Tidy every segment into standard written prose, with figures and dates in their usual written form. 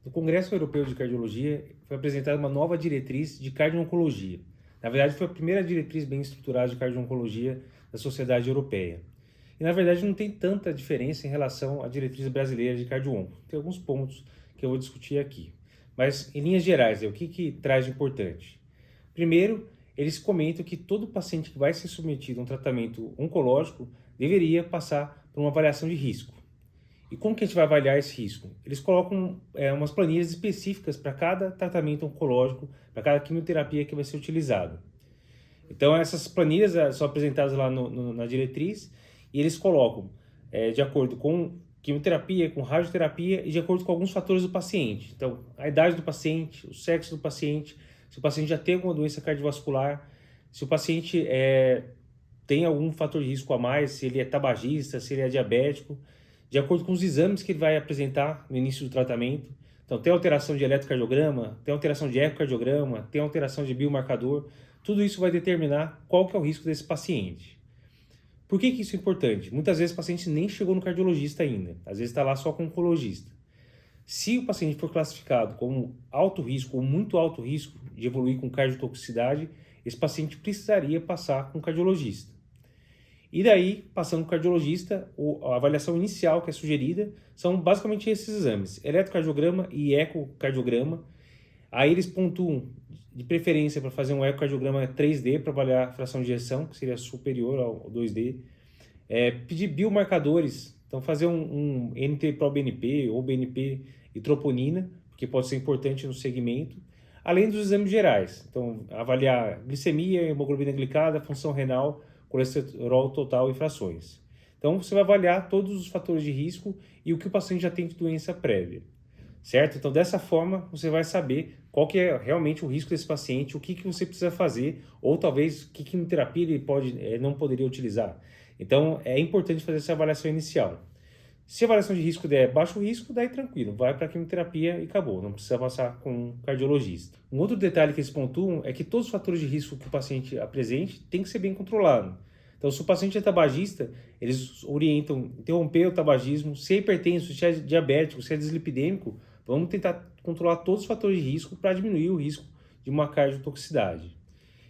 No Congresso Europeu de Cardiologia foi apresentada uma nova diretriz de cardio-oncologia. Na verdade, foi a primeira diretriz bem estruturada de cardio-oncologia da sociedade europeia. E, na verdade, não tem tanta diferença em relação à diretriz brasileira de cardio-onco. Tem alguns pontos que eu vou discutir aqui. Mas, em linhas gerais, o que traz de importante? Primeiro, eles comentam que todo paciente que vai ser submetido a um tratamento oncológico deveria passar por uma avaliação de risco. E como que a gente vai avaliar esse risco? Eles colocam umas planilhas específicas para cada tratamento oncológico, para cada quimioterapia que vai ser utilizada. Então, essas planilhas são apresentadas lá na diretriz e eles colocam de acordo com quimioterapia, com radioterapia e de acordo com alguns fatores do paciente. Então, a idade do paciente, o sexo do paciente, se o paciente já tem alguma doença cardiovascular, se o paciente tem algum fator de risco a mais, se ele é tabagista, se ele é diabético, de acordo com os exames que ele vai apresentar no início do tratamento. Então, tem alteração de eletrocardiograma, tem alteração de ecocardiograma, tem alteração de biomarcador. Tudo isso vai determinar qual que é o risco desse paciente. Por que isso é importante? Muitas vezes o paciente nem chegou no cardiologista ainda. Às vezes está lá só com o oncologista. Se o paciente for classificado como alto risco ou muito alto risco de evoluir com cardiotoxicidade, esse paciente precisaria passar com o cardiologista. E daí, passando com o cardiologista, a avaliação inicial que é sugerida são basicamente esses exames, eletrocardiograma e ecocardiograma. Aí eles pontuam de preferência para fazer um ecocardiograma 3D para avaliar a fração de ejeção, que seria superior ao 2D. Pedir biomarcadores, então fazer um NT-proBNP ou BNP e troponina, porque pode ser importante no segmento, além dos exames gerais. Então, avaliar glicemia, hemoglobina glicada, função renal, colesterol total e frações. Então, você vai avaliar todos os fatores de risco e o que o paciente já tem de doença prévia, certo? Então, dessa forma, você vai saber qual que é realmente o risco desse paciente, o que você precisa fazer, ou talvez que quimioterapia ele não poderia utilizar. Então, é importante fazer essa avaliação inicial. Se a avaliação de risco der baixo risco, daí tranquilo, vai para a quimioterapia e acabou, não precisa passar com um cardiologista. Um outro detalhe que eles pontuam é que todos os fatores de risco que o paciente apresente tem que ser bem controlado. Então, se o paciente é tabagista, eles orientam interromper o tabagismo. Se é hipertenso, se é diabético, se é dislipidêmico, vamos tentar controlar todos os fatores de risco para diminuir o risco de uma cardiotoxicidade.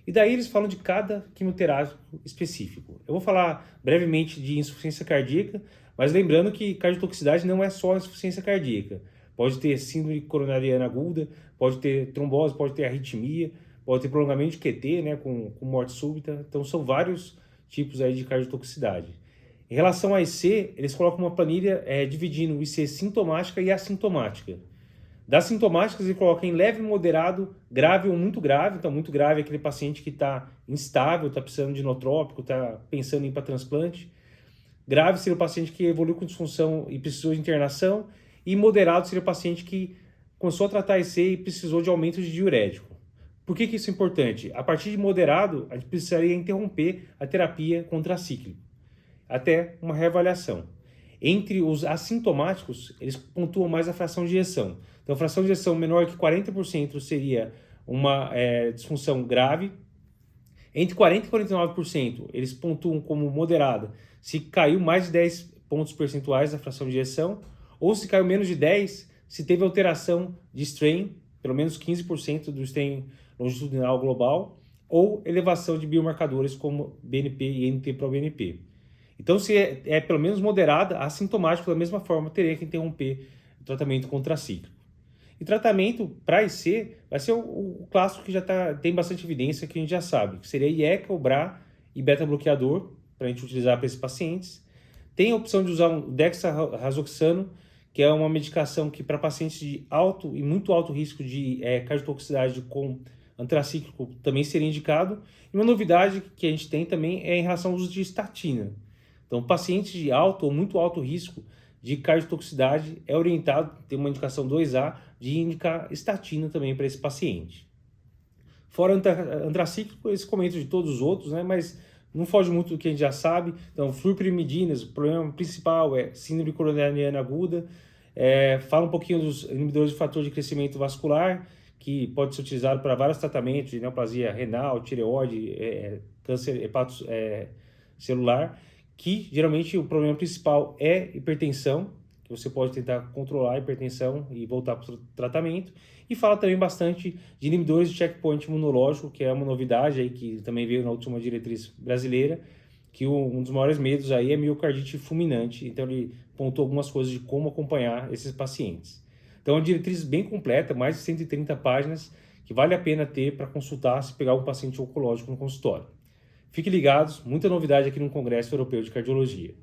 E daí eles falam de cada quimioterápico específico. Eu vou falar brevemente de insuficiência cardíaca, mas lembrando que cardiotoxicidade não é só insuficiência cardíaca. Pode ter síndrome coronariana aguda, pode ter trombose, pode ter arritmia, pode ter prolongamento de QT, né, com morte súbita. Então são vários tipos aí de cardiotoxicidade. Em relação a IC, eles colocam uma planilha dividindo o IC sintomática e assintomática. Das sintomáticas, ele coloca em leve, moderado, grave ou muito grave. Então, muito grave é aquele paciente que está instável, está precisando de inotrópico, está pensando em ir para transplante. Grave seria o paciente que evoluiu com disfunção e precisou de internação. E moderado seria o paciente que começou a tratar IC e precisou de aumento de diurético. Por que isso é importante? A partir de moderado, a gente precisaria interromper a terapia contracíclica, até uma reavaliação. Entre os assintomáticos, eles pontuam mais a fração de ejeção. Então, a fração de ejeção menor que 40% seria uma disfunção grave. Entre 40% e 49%, eles pontuam como moderada se caiu mais de 10 pontos percentuais da fração de ejeção, ou se caiu menos de 10, se teve alteração de strain, pelo menos 15% do strain longitudinal global, ou elevação de biomarcadores como BNP e NT-proBNP. Então, se é pelo menos moderada, assintomático da mesma forma teria que interromper o tratamento contracíclico. E tratamento para IC vai ser o clássico que já tem bastante evidência, que a gente já sabe, que seria IECA, o BRA e beta-bloqueador, para a gente utilizar para esses pacientes. Tem a opção de usar um dexarrazoxano, que é uma medicação que para pacientes de alto e muito alto risco de cardiotoxicidade com antracíclico também seria indicado. E uma novidade que a gente tem também é em relação ao uso de estatina. Então, pacientes de alto ou muito alto risco de cardiotoxicidade é orientado, tem uma indicação 2A, de indicar estatina também para esse paciente. Fora antracíclico, eles comentam de todos os outros, né, mas não foge muito do que a gente já sabe. Então, fluoropyrimidines, o problema principal é síndrome coronariana aguda. Fala um pouquinho dos inibidores de fator de crescimento vascular, que pode ser utilizado para vários tratamentos de neoplasia renal, tireoide, câncer hepatocelular, que geralmente o problema principal é hipertensão, que você pode tentar controlar a hipertensão e voltar para o tratamento. E fala também bastante de inibidores de checkpoint imunológico, que é uma novidade aí que também veio na última diretriz brasileira, que um dos maiores medos aí é miocardite fulminante. Então ele pontuou algumas coisas de como acompanhar esses pacientes. Então é uma diretriz bem completa, mais de 130 páginas, que vale a pena ter para consultar se pegar um paciente oncológico no consultório. Fiquem ligados, muita novidade aqui no Congresso Europeu de Cardiologia.